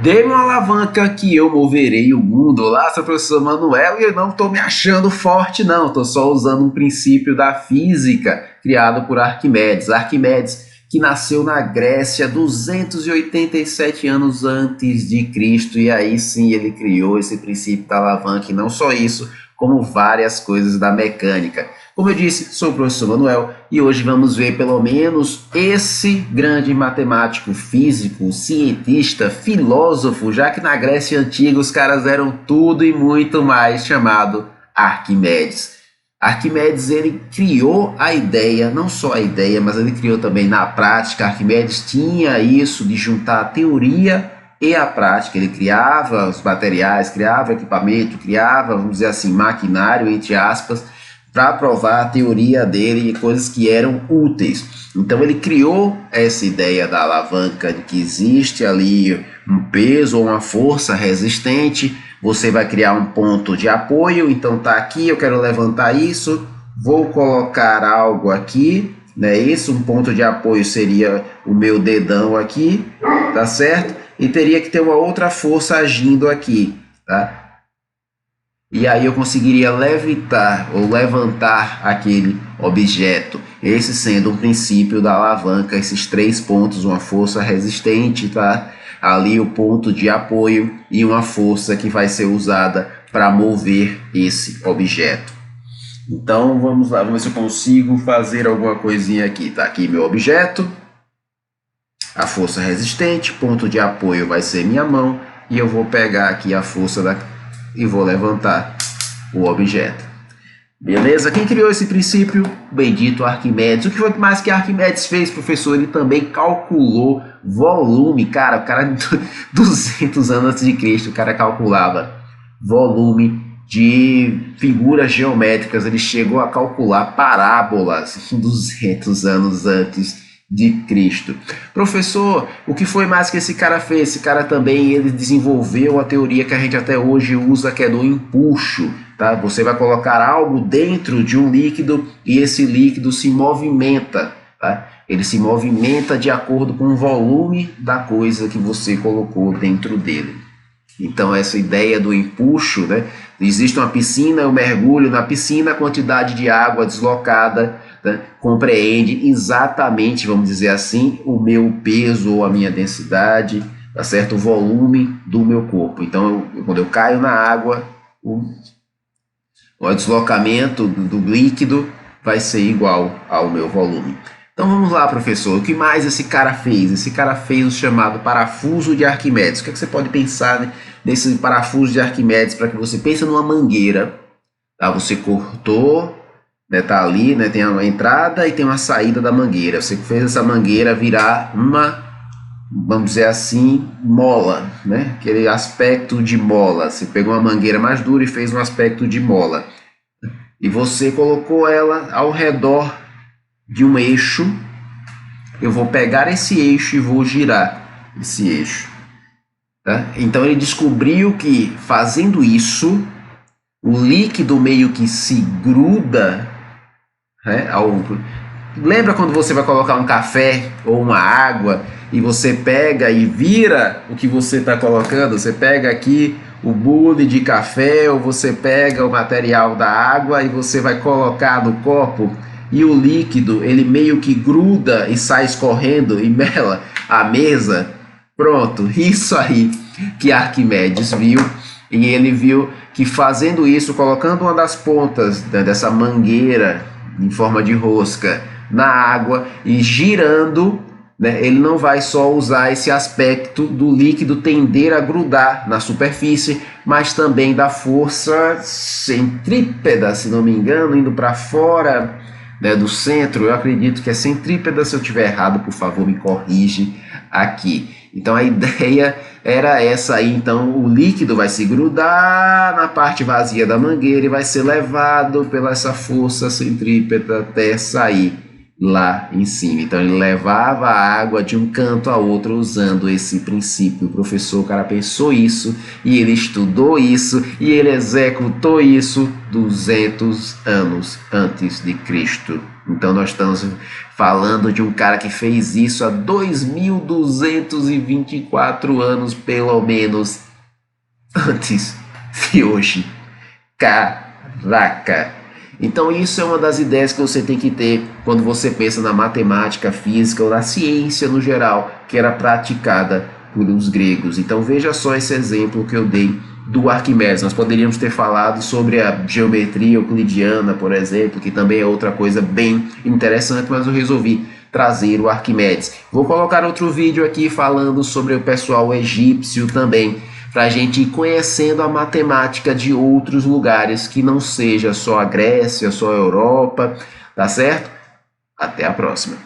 Dê-me uma alavanca que eu moverei o mundo. Olá, sou o professor Manuel e eu não estou me achando forte, não. Estou só usando um princípio da física criado por Arquimedes. Arquimedes, que nasceu na Grécia 287 anos antes de Cristo. E aí sim ele criou esse princípio da alavanca. E não só isso, como várias coisas da mecânica. Como eu disse, sou o professor Manuel e hoje vamos ver pelo menos esse grande matemático, físico, cientista, filósofo, já que na Grécia Antiga os caras eram tudo e muito mais, chamado Arquimedes. Arquimedes, ele criou a ideia, não só a ideia, mas ele criou também na prática. Arquimedes tinha isso de juntar a teoria e a prática. Ele criava os materiais, criava equipamento, criava, vamos dizer assim, maquinário, entre aspas, para provar a teoria dele e coisas que eram úteis. Então ele criou essa ideia da alavanca, de que existe ali um peso ou uma força resistente, você vai criar um ponto de apoio, então tá aqui, eu quero levantar isso, vou colocar algo aqui, né? Isso, um ponto de apoio seria o meu dedão aqui, tá certo? E teria que ter uma outra força agindo aqui, tá? E aí eu conseguiria levitar ou levantar aquele objeto. Esse sendo um princípio da alavanca, esses três pontos, uma força resistente, tá? Ali o ponto de apoio e uma força que vai ser usada para mover esse objeto. Então vamos lá, vamos ver se eu consigo fazer alguma coisinha aqui. Tá aqui meu objeto, a força resistente, ponto de apoio vai ser minha mão e eu vou pegar aqui a força e vou levantar o objeto. Beleza? Quem criou esse princípio? Bendito Arquimedes. O que foi mais que Arquimedes fez, professor? Ele também calculou volume. Cara, o cara 200 anos antes de Cristo, o cara calculava volume de figuras geométricas. Ele chegou a calcular parábolas 200 anos antes de Cristo. Professor, o que foi mais que esse cara fez? Esse cara também ele desenvolveu a teoria que a gente até hoje usa, que é do empuxo. Tá? Você vai colocar algo dentro de um líquido e esse líquido se movimenta. Tá? Ele se movimenta de acordo com o volume da coisa que você colocou dentro dele. Então essa ideia do empuxo, né? Existe uma piscina, eu mergulho na piscina, a quantidade de água deslocada, né, compreende exatamente, vamos dizer assim, o meu peso ou a minha densidade, tá certo? O volume do meu corpo. Então, quando eu caio na água, o deslocamento do líquido vai ser igual ao meu volume. Então vamos lá, professor, o que mais esse cara fez? Esse cara fez o chamado parafuso de Arquimedes. O que é que você pode pensar nesse parafuso de Arquimedes para que você pense numa mangueira? Tá? Você cortou, né, tá ali, né, tem uma entrada e tem uma saída da mangueira. Você fez essa mangueira virar uma, vamos dizer assim, mola, né? Aquele aspecto de mola. Você pegou uma mangueira mais dura e fez um aspecto de mola. E você colocou ela ao redor de um eixo. Eu vou pegar esse eixo e vou girar esse eixo. Tá? Então ele descobriu que fazendo isso, o líquido meio que se gruda, né, lembra quando você vai colocar um café ou uma água e você pega e vira o que você está colocando? Você pega aqui o bule de café ou você pega o material da água e você vai colocar no copo e o líquido ele meio que gruda e sai escorrendo e mela a mesa. Pronto, isso aí que Arquimedes viu, e ele viu que fazendo isso, colocando uma das pontas dessa mangueira em forma de rosca na água e girando, né, ele não vai só usar esse aspecto do líquido tender a grudar na superfície, mas também da força centrípeta, se não me engano, indo para fora, né, do centro. Eu acredito que é centrípeta. Se eu estiver errado, por favor, me corrige aqui. Então a ideia era essa aí. Então o líquido vai se grudar na parte vazia da mangueira e vai ser levado pela essa força centrípeta até sair lá em cima. Então ele levava a água de um canto a outro usando esse princípio. O professor, o cara pensou isso e ele estudou isso e ele executou isso 200 anos antes de Cristo. Então nós estamos falando de um cara que fez isso há 2224 anos, pelo menos, antes de hoje. Caraca! Então isso é uma das ideias que você tem que ter quando você pensa na matemática, física ou na ciência no geral, que era praticada por os gregos. Então veja só esse exemplo que eu dei do Arquimedes. Nós poderíamos ter falado sobre a geometria euclidiana, por exemplo, que também é outra coisa bem interessante, mas eu resolvi trazer o Arquimedes. Vou colocar outro vídeo aqui falando sobre o pessoal egípcio também, para a gente ir conhecendo a matemática de outros lugares que não seja só a Grécia, só a Europa, tá certo? Até a próxima.